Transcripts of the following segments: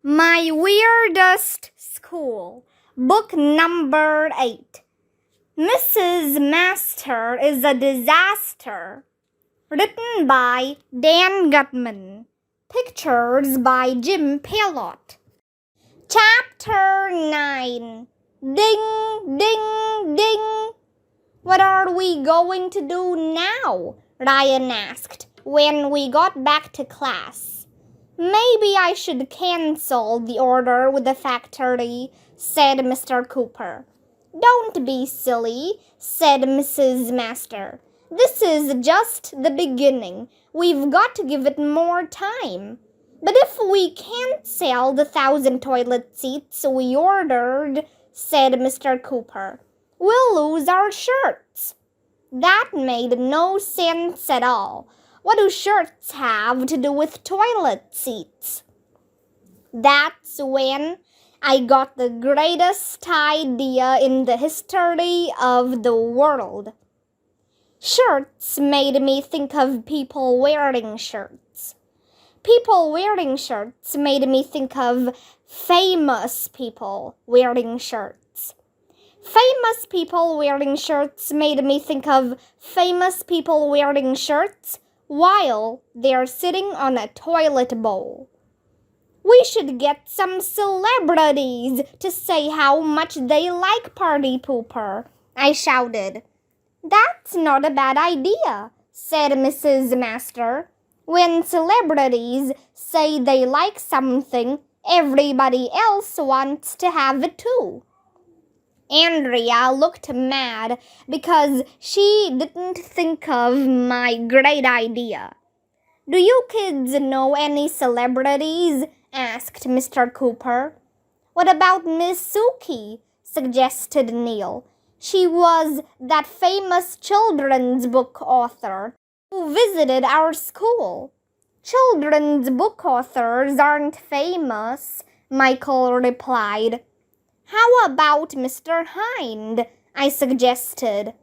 My Weirdest School, Book Number 8. Mrs. Master is a Disaster. Written by Dan Gutman. Pictures by Jim Pelot. Chapter 9. Ding, ding, ding. What are we going to do now? Ryan asked when we got back to class. Maybe I should cancel the order with the factory, said Mr. Cooper. Don't be silly, said Mrs. Master. This is just the beginning. We've got to give it more time. But if we can't sell the 1,000 toilet seats we ordered, said Mr. Cooper, we'll lose our shirts. That made no sense at all. What do shirts have to do with toilet seats? That's when I got the greatest idea in the history of the world. Shirts made me think of people wearing shirts. People wearing shirts made me think of famous people wearing shirts. Famous people wearing shirts made me think of famous people wearing shirts while they're sitting on a toilet bowl. We should get some celebrities to say how much they like Party Pooper, I shouted. That's not a bad idea, said Mrs. Master. When celebrities say they like something, everybody else wants to have it too. Andrea looked mad because she didn't think of my great idea. Do you kids know any celebrities? Asked Mr. Cooper. What about Miss Suki? Suggested Neil. She was that famous children's book author who visited our school. Children's book authors aren't famous, Michael replied. How about Mr. Hind? I suggested.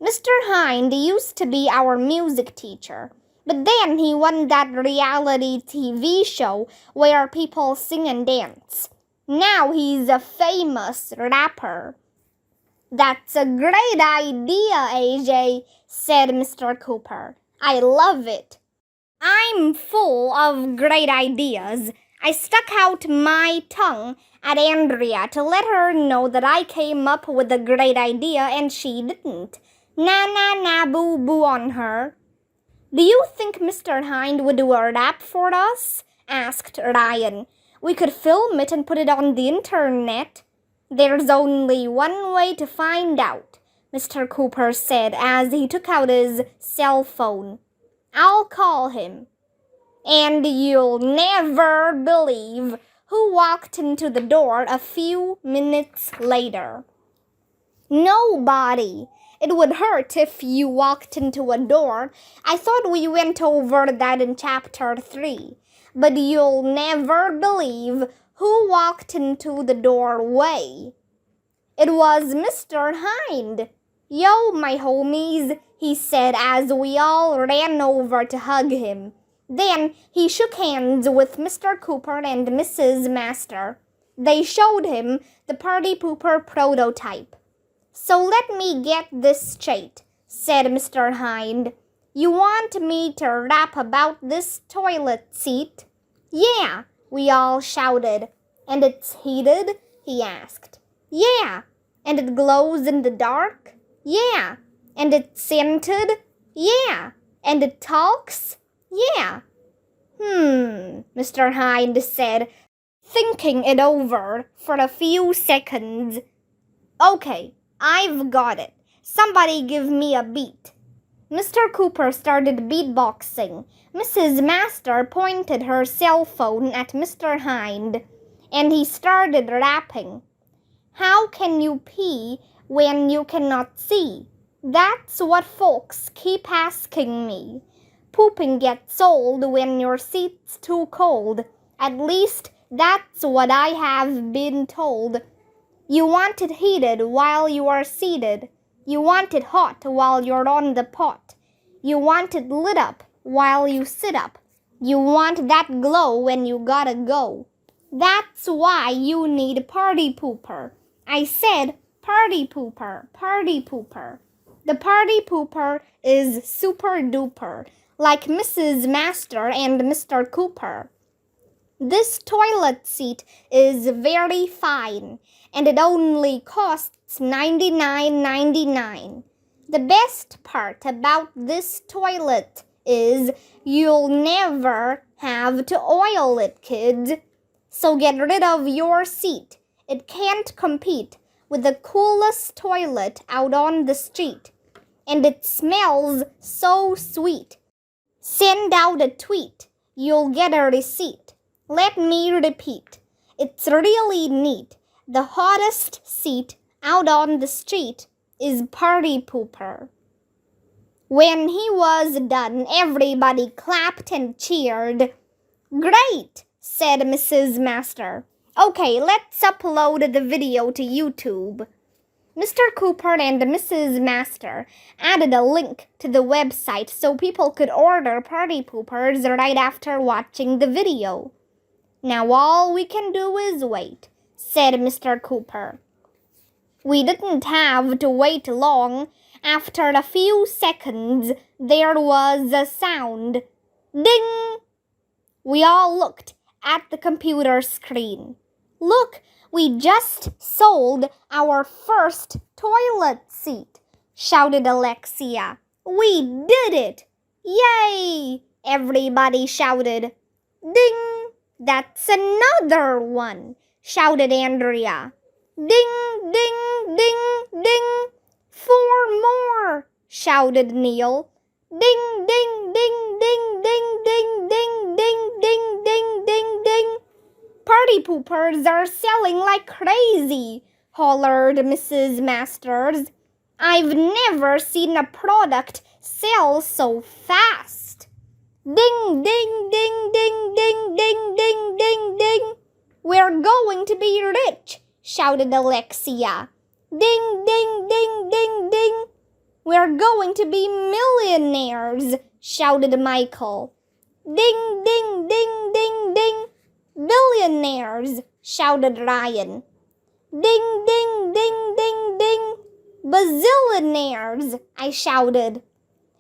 Mr. Hind used to be our music teacher, but then he won that reality TV show where people sing and dance. Now he's a famous rapper. That's a great idea, AJ, said Mr. Cooper. I love it. I'm full of great ideas. I stuck out my tongue at Andrea to let her know that I came up with a great idea and she didn't. Na boo boo on her. Do you think Mr. Hind would do a rap for us? Asked Ryan. We could film it and put it on the internet. There's only one way to find out, Mr. Cooper said as he took out his cell phone. I'll call him. And you'll never believe who walked into the door a few minutes later. Nobody. It would hurt if you walked into a door. I thought we went over that in Chapter 3. But you'll never believe who walked into the doorway. It was Mr. Hind. Yo, my homies, he said as we all ran over to hug him. Then he shook hands with Mr. Cooper and Mrs. Master. They showed him the Party Pooper prototype. So let me get this straight, said Mr. Hind. You want me to rap about this toilet seat? Yeah, we all shouted. And it's heated? He asked. Yeah. And it glows in the dark? Yeah. And it's scented? Yeah. And it talks? Yeah. Mr. Hind said, thinking it over for a few seconds. Okay, I've got it. Somebody give me a beat. Mr. Cooper started beatboxing. Mrs. Master pointed her cell phone at Mr. Hind, and he started rapping. How can you pee when you cannot see? That's what folks keep asking me. Pooping gets old when your seat's too cold. At least that's what I have been told. You want it heated while you are seated. You want it hot while you're on the pot. You want it lit up while you sit up. You want that glow when you gotta go. That's why you need party pooper. I said party pooper, party pooper. The party pooper is super duper, like Mrs. Master and Mr. Cooper. This toilet seat is very fine, and it only costs $99.99. The best part about this toilet is you'll never have to oil it, kids. So get rid of your seat. It can't compete with the coolest toilet out on the street. And it smells so sweet. Send out a tweet. You'll get a receipt. Let me repeat. It's really neat. The hottest seat out on the street is Party Pooper. When he was done, everybody clapped and cheered. Great, said Mrs. Master. Okay, let's upload the video to YouTube. Mr. Cooper and Mrs. Master added a link to the website so people could order party poopers right after watching the video. Now all we can do is wait, said Mr. Cooper. We didn't have to wait long. After a few seconds, there was a sound. Ding! We all looked at the computer screen. Look, we just sold our first toilet seat, shouted Alexia. We did it! Yay! Everybody shouted. Ding! That's another one, shouted Andrea. Ding, ding, ding, ding! 4 more, shouted Neil. Ding, ding, ding, ding, ding, ding, ding, ding, ding, ding, ding, ding. Party poopers are selling like crazy, hollered Mrs. Masters. I've never seen a product sell so fast. Ding, ding, ding, ding, ding, ding, ding, ding, ding. We're going to be rich, shouted Alexia. Ding, ding, ding, ding, ding. We're going to be millionaires, shouted Michael. Ding, ding, ding, ding, ding. Billionaires, shouted Ryan. Ding, ding, ding, ding, ding. Bazillionaires, I shouted.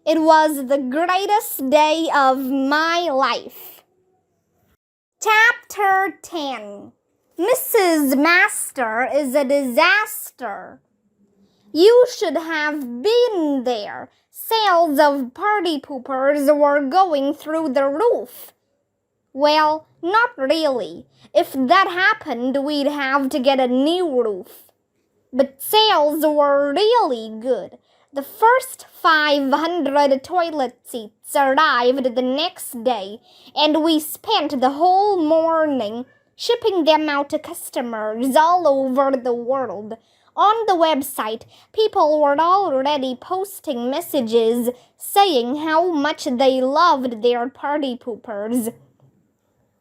It was the greatest day of my life. Chapter 10. Mrs. Master is a disaster. You should have been there. Sales of party poopers were going through the roof. Well, not really. If that happened, we'd have to get a new roof. But sales were really good. The first 500 toilet seats arrived the next day, and we spent the whole morning shipping them out to customers all over the world. On the website, people were already posting messages saying how much they loved their party poopers.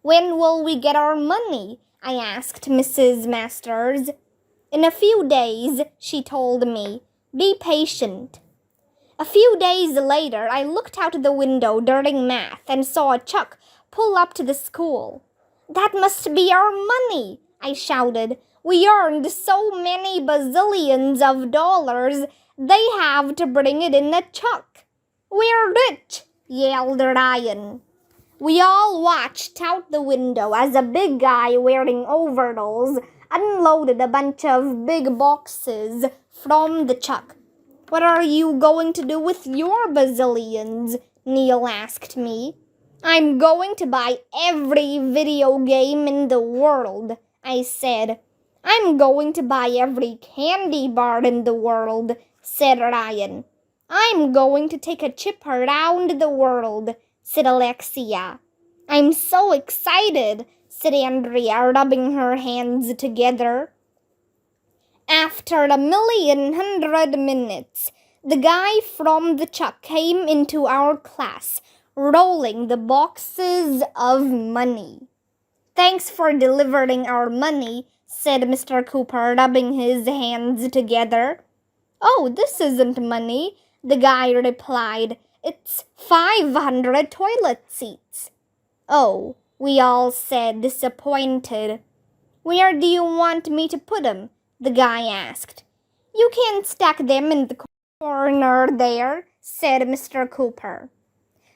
When will we get our money? I asked Mrs. Masters. In a few days, she told me. Be patient. A few days later, I looked out the window during math and saw a truck pull up to the school. That must be our money, I shouted. We earned so many bazillions of dollars, they have to bring it in a truck. We're rich, yelled Ryan. We all watched out the window as a big guy wearing overalls unloaded a bunch of big boxes from the truck. What are you going to do with your bazillions? Neil asked me. I'm going to buy every video game in the world, I said. I'm going to buy every candy bar in the world, said Ryan. I'm going to take a trip around the world, said Alexia. I'm so excited, said Andrea, rubbing her hands together. After 1,100,000 minutes, the guy from the truck came into our class, rolling the boxes of money. Thanks for delivering our money, said Mr. Cooper, rubbing his hands together. Oh, this isn't money, the guy replied. It's 500 toilet seats. Oh, we all said, disappointed. Where do you want me to put 'em? The guy asked. You can stack them in the corner there, said Mr. Cooper.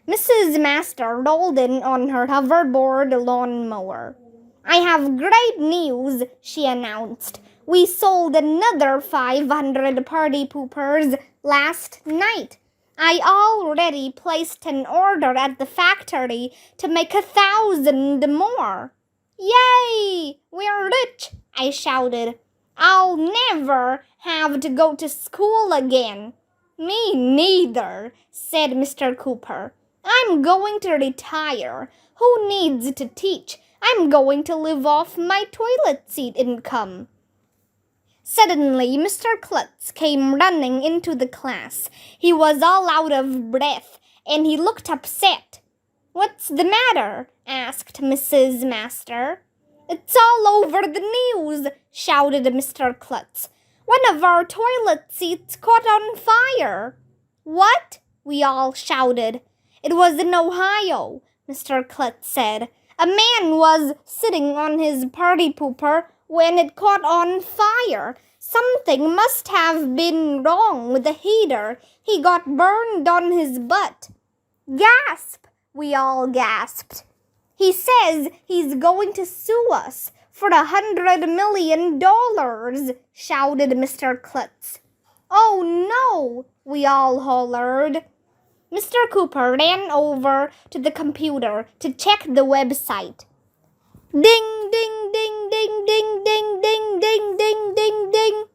Mrs. Master rolled in on her hoverboard lawnmower. I have great news, she announced. We sold another 500 party poopers last night. I already placed an order at the factory to make 1,000 more. Yay! We're rich, I shouted. I'll never have to go to school again. Me neither, said Mr. Cooper. I'm going to retire. Who needs to teach? I'm going to live off my toilet seat income. Suddenly, Mr. Klutz came running into the class. He was all out of breath, and he looked upset. What's the matter? Asked Mrs. Master. It's all over the news, shouted Mr. Klutz. One of our toilet seats caught on fire. What? We all shouted. It was in Ohio, Mr. Klutz said. A man was sitting on his party pooper when it caught on fire. Something must have been wrong with the heater. He got burned on his butt. Gasp! We all gasped. He says he's going to sue us for $100 million, shouted Mr. Klutz. Oh no! We all hollered. Mr. Cooper ran over to the computer to check the website. Ding, ding, ding, ding, ding, ding, ding, ding, ding, ding, ding.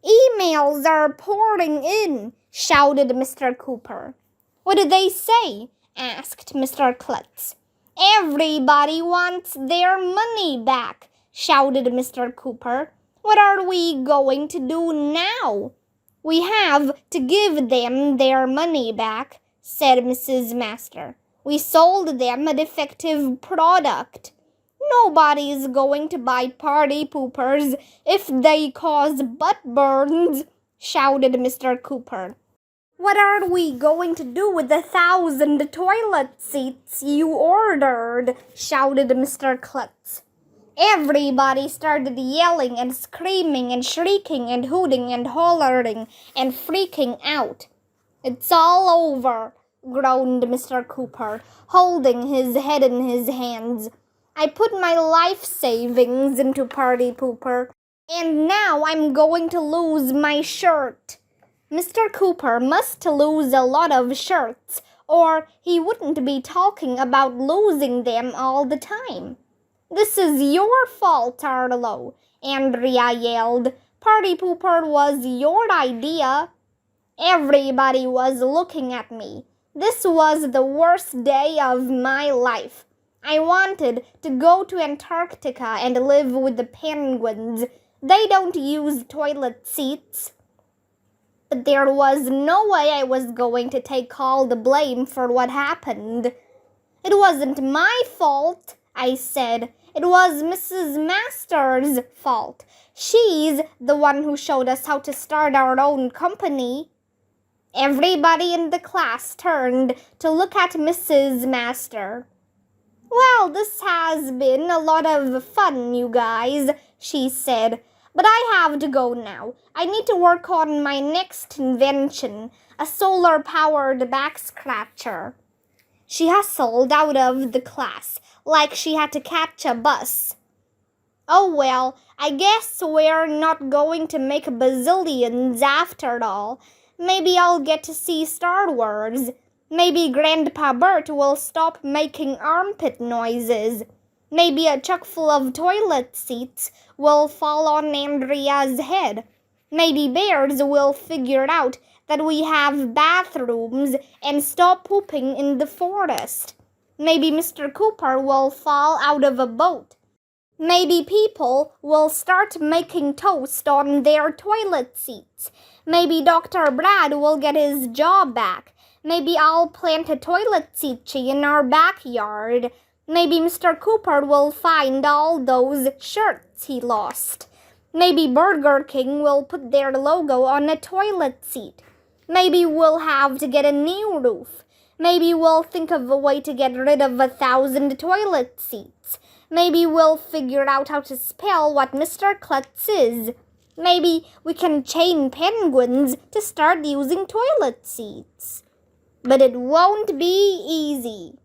Emails are pouring in, shouted Mr. Cooper. What do they say? Asked Mr. Klutz. Everybody wants their money back, shouted Mr. Cooper. What are we going to do now? We have to give them their money back, said Mrs. Master. We sold them a defective product. Nobody's going to buy party poopers if they cause butt burns, shouted Mr. Cooper. What are we going to do with the 1,000 toilet seats you ordered? Shouted Mr. Klutz. Everybody started yelling and screaming and shrieking and hooting and hollering and freaking out. It's all over, groaned Mr. Cooper, holding his head in his hands. I put my life savings into party pooper, and now I'm going to lose my shirt. Mr. Cooper must lose a lot of shirts, or he wouldn't be talking about losing them all the time. This is your fault, Arlo, Andrea yelled. Party pooper was your idea. Everybody was looking at me. This was the worst day of my life. I wanted to go to Antarctica and live with the penguins. They don't use toilet seats. But there was no way I was going to take all the blame for what happened. It wasn't my fault, I said. It was Mrs. Master's fault. She's the one who showed us how to start our own company. Everybody in the class turned to look at Mrs. Master. Well, this has been a lot of fun, you guys, she said. But I have to go now. I need to work on my next invention, a solar-powered back scratcher. She hustled out of the class like she had to catch a bus. Oh well, I guess we're not going to make bazillions after all. Maybe I'll get to see Star Wars. Maybe Grandpa Bert will stop making armpit noises. Maybe a chuck full of toilet seats will fall on Andrea's head. Maybe bears will figure out that we have bathrooms and stop pooping in the forest. Maybe Mr. Cooper will fall out of a boat. Maybe people will start making toast on their toilet seats. Maybe Dr. Brad will get his job back. Maybe I'll plant a toilet seat tree in our backyard. Maybe Mr. Cooper will find all those shirts he lost. Maybe Burger King will put their logo on a toilet seat. Maybe we'll have to get a new roof. Maybe we'll think of a way to get rid of 1,000 toilet seats. Maybe we'll figure out how to spell what Mr. Klutz is. Maybe we can chain penguins to start using toilet seats. But it won't be easy.